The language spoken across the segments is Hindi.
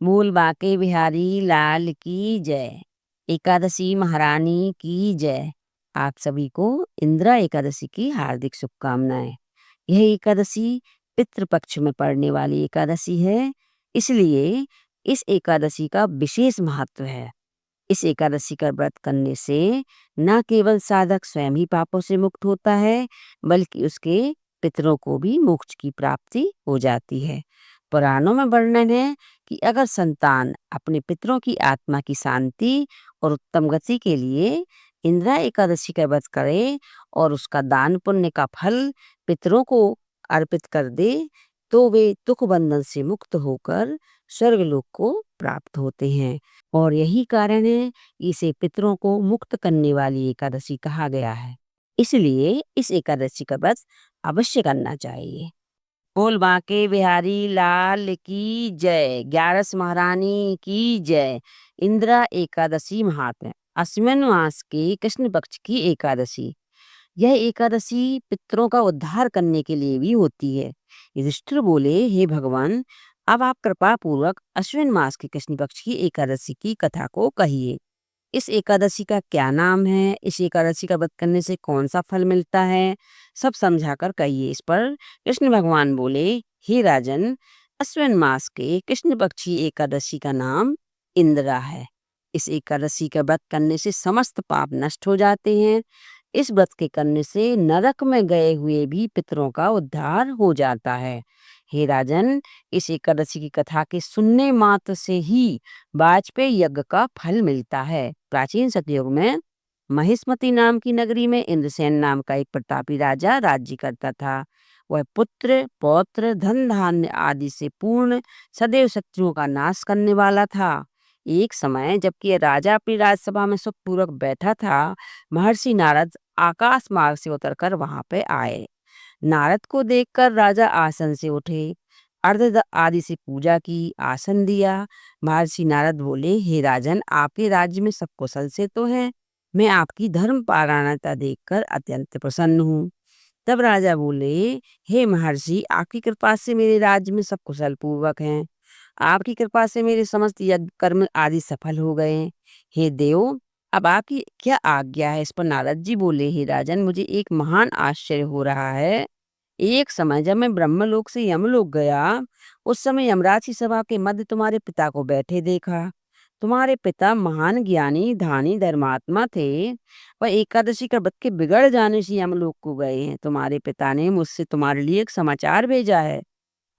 मूल बांके बिहारी लाल की जय। एकादशी महारानी की जय। आप सभी को इंदिरा एकादशी की हार्दिक शुभकामनाएं। यह एकादशी पितृपक्ष में पड़ने वाली एकादशी है, इसलिए इस एकादशी का विशेष महत्व है। इस एकादशी का व्रत करने से न केवल साधक स्वयं ही पापों से मुक्त होता है, बल्कि उसके पितरों को भी मोक्ष की प्राप्ति हो जाती है। पुराणों में वर्णन है कि अगर संतान अपने पितरों की आत्मा की शांति और उत्तम गति के लिए इंदिरा एकादशी का व्रत करे और उसका दान पुण्य का फल पितरों को अर्पित कर दे, तो वे दुख बंधन से मुक्त होकर स्वर्गलोक को प्राप्त होते हैं। और यही कारण है इसे पितरों को मुक्त करने वाली एकादशी कहा गया है। इसलिए इस एकादशी का व्रत अवश्य करना चाहिए। बोल बांके बिहारी लाल की जय। ग्यारस महारानी की जय। इंदिरा एकादशी महात्म्य। अश्विन मास के कृष्ण पक्ष की एकादशी। यह एकादशी पितरों का उद्धार करने के लिए भी होती है। युधिष्ठिर बोले, हे भगवान, अब आप कृपा पूर्वक अश्विन मास के कृष्ण पक्ष की एकादशी की कथा को कहिए। इस एकादशी का क्या नाम है, इस एकादशी का व्रत करने से कौन सा फल मिलता है, सब समझाकर कहिए। इस पर कृष्ण भगवान बोले, हे राजन, अश्विन मास के कृष्ण पक्षी एकादशी का नाम इंदिरा है। इस एकादशी का व्रत करने से समस्त पाप नष्ट हो जाते हैं। इस व्रत के करने से नरक में गए हुए भी पितरों का उद्धार हो जाता है। हे राजन, इस एकादशी की कथा के सुनने मात्र से ही वाजपेयी यज्ञ का फल मिलता है। प्राचीन सतयुग में महिष्मति नाम की नगरी में इंद्रसेन नाम का एक प्रतापी राजा राज्य करता था। वह पुत्र पौत्र धन धान्य आदि से पूर्ण, सदैव शत्रुओं का नाश करने वाला था। एक समय जबकि राजा अपनी राजसभा में सुखपूर्वक बैठा था, महर्षि नारद आकाश मार्ग से उतरकर वहां पे आए। नारद को देखकर राजा आसन से उठे, अर्घ आदि से पूजा की, आसन दिया। महर्षि नारद बोले, हे राजन, आपके राज्य में सब कुशल से तो है। मैं आपकी धर्म पारायणता देखकर अत्यंत प्रसन्न हूँ। तब राजा बोले, हे महर्षि, आपकी कृपा से मेरे राज्य में सब कुशल पूर्वक हैं। आपकी कृपा से मेरे समस्त यज्ञ कर्म आदि सफल हो गए। हे देव, अब आपकी क्या आज्ञा है। इस पर नारद जी बोले, हे राजन, मुझे एक महान आश्चर्य हो रहा है। एक समय जब मैं ब्रह्मलोक से यमलोक गया, उस समय यमराज की सभा के मध्य तुम्हारे पिता को बैठे देखा। तुम्हारे पिता महान ज्ञानी धानी धर्मात्मा थे। वह एकादशी का व्रत के बिगड़ जाने से यमलोक को गए हैं। तुम्हारे पिता ने मुझसे तुम्हारे लिए एक समाचार भेजा है।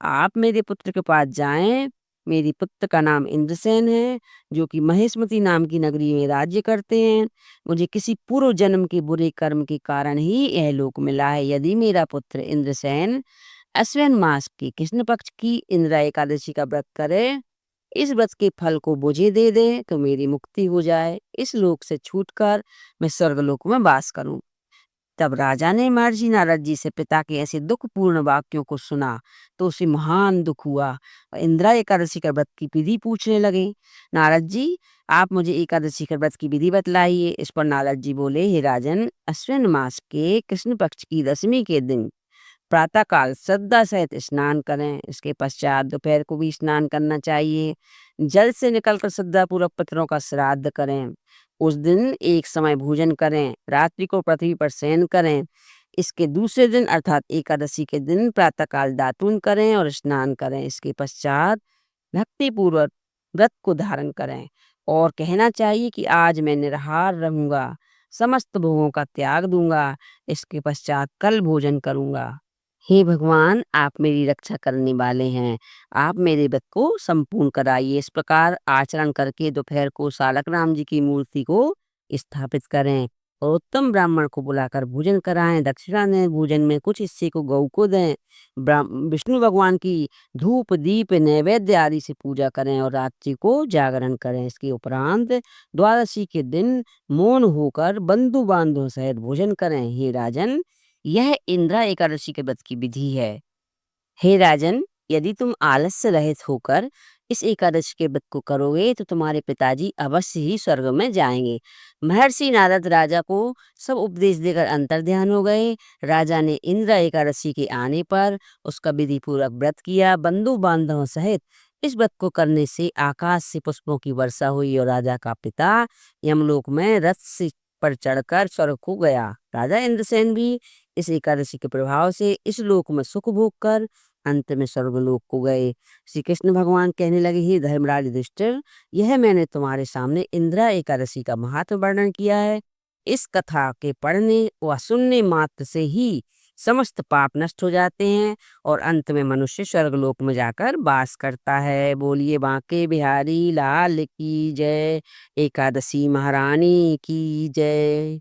आप मेरे पुत्र के पास जाएं। मेरी पुत्र का नाम इंद्रसेन है, जो कि महिष्मति नाम की नगरी में राज्य करते हैं। मुझे किसी पूर्व जन्म के बुरे कर्म के कारण ही यह लोक मिला है। यदि मेरा पुत्र इंद्रसेन अश्विन मास की कृष्ण पक्ष की इंदिरा एकादशी का व्रत करे, इस व्रत के फल को मुझे दे दे, तो मेरी मुक्ति हो जाए। इस लोक से छूटकर मैं स्वर्गलोक में वास करूं। तब राजा ने महर्षि नारद जी से पिता के ऐसे दुखपूर्ण वाक्यों को सुना तो उसे महान दुख हुआ। इंदिरा एकादशी का व्रत की विधि पूछने लगे। नारद जी, आप मुझे एकादशी का व्रत की विधि बतलाइए। इस पर नारद जी बोले, हे राजन, अश्विन मास के कृष्ण पक्ष की दशमी के दिन प्रातःकाल श्रद्धा सहित स्नान करें। इसके पश्चात दोपहर को भी स्नान करना चाहिए। जल से निकलकर श्रद्धा पूर्वक पितरों का श्राद्ध करें। उस दिन एक समय भोजन करें, रात्रि को पृथ्वी पर शयन करें। इसके दूसरे दिन अर्थात एकादशी के दिन प्रातःकाल दातून करें और स्नान करें। इसके पश्चात भक्ति पूर्वक व्रत को धारण करें और कहना चाहिए कि आज मैं निराहार रहूंगा, समस्त भोगों का त्याग दूंगा। इसके पश्चात कल भोजन करूंगा। हे भगवान, आप मेरी रक्षा करने वाले हैं। आप मेरे व्रत को संपूर्ण कराइए। इस प्रकार आचरण करके दोपहर को सालक राम जी की मूर्ति को स्थापित करें और उत्तम ब्राह्मण को बुलाकर भोजन कराएं। दक्षिणा दें, भोजन में कुछ हिस्से को गऊ को दें। विष्णु भगवान की धूप दीप नैवेद्य आदि से पूजा करें और रात्रि को जागरण करें। इसके उपरांत द्वादशी के दिन मौन होकर बंधु बांधवों सहित भोजन करें। हे राजन, यह इंदिरा एकादशी के व्रत की विधि है। हे राजन, यदि तुम आलस्य रहित होकर इस एकादशी के व्रत को करोगे तो तुम्हारे पिताजी अवश्य ही स्वर्ग में जाएंगे। महर्षि नारद राजा को सब उपदेश देकर अंतर्ध्यान हो गए। राजा ने इंदिरा एकादशी के आने पर उसका विधि पूर्वक व्रत किया। बंधु बांधवों सहित इस व्रत को करने से आकाश से पुष्पों की वर्षा हुई और राजा का पिता यमलोक में रथ से पर चढ़कर स्वर्ग को गया। राजा इंद्रसेन भी इस एकादशी के प्रभाव से इस लोक में सुख भोग कर अंत में स्वर्गलोक को गए। श्री कृष्ण भगवान कहने लगे, हे धर्मराज युधिष्ठिर, यह मैंने तुम्हारे सामने इंदिरा एकादशी का महात्म वर्णन किया है। इस कथा के पढ़ने व सुनने मात्र से ही समस्त पाप नष्ट हो जाते हैं और अंत में मनुष्य स्वर्गलोक में जाकर वास करता है। बोलिए बांके बिहारी लाल की जय। एकादशी महारानी की जय।